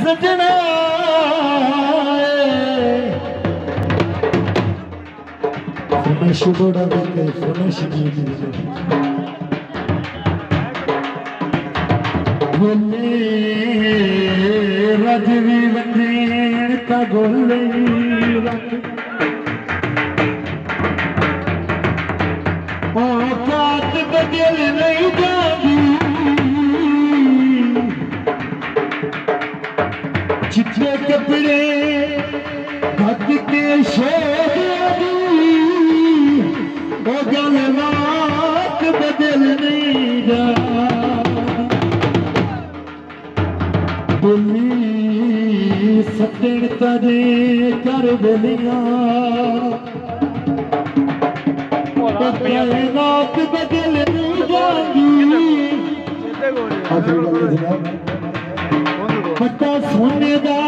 सजना फरमाइश बड़ा देखे फरमाइश बोले रजवी बंदेर का गोले औकात बदल नहीं जाती चिट्टे कपड़े भग के शोदी वो गलबात बदल नहीं जा दिल्ली सत्तर तजे कर बलिया कायनात बदल नहीं जाती पट्टा सोने का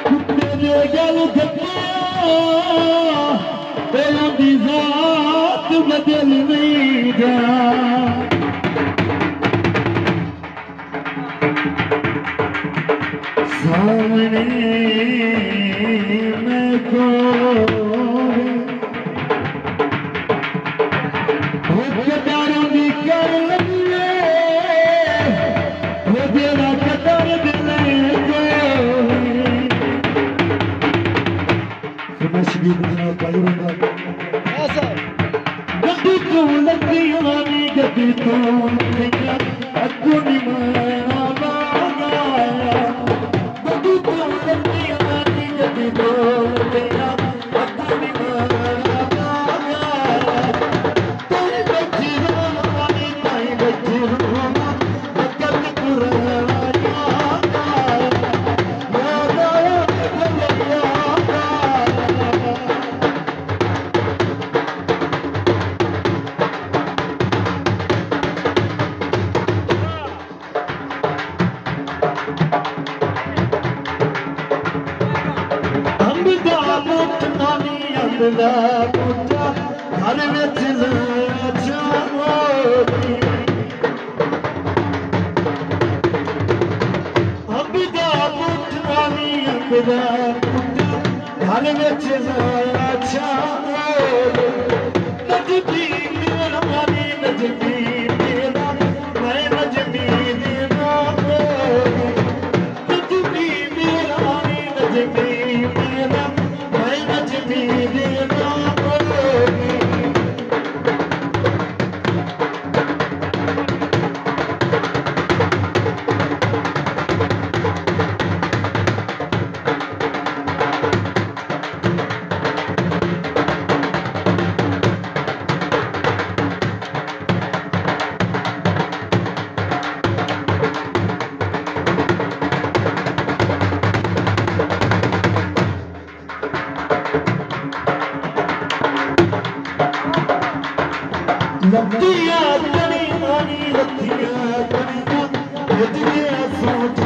कुत्ते दे गल दी जात बदल नहीं जा सामने मैं को कदारों की कर लगे वो तेरा कदर दिले गड्डी तू लगी आनी गड्डी तू अगू नी माया बागाया गड्डी तू लगी आनी गड्डी तू तेरा अगू नी माया बागाया तेरी बच्ची रोनी ताई बच्ची रोना वक्त पुराना याद आया अंदला मुट्ठा घर विच लाया मोरी अंबदा मुट्ठा नी अंदला मुट्ठा घर विच लाया मोरी नजमी मेरा नी नजमी मेरा मैं नजमी मेरा नजमी मेरा नी नजमी मेरा मैं नजमी लत्तियां बनी मानी लत्तियां बनी सोच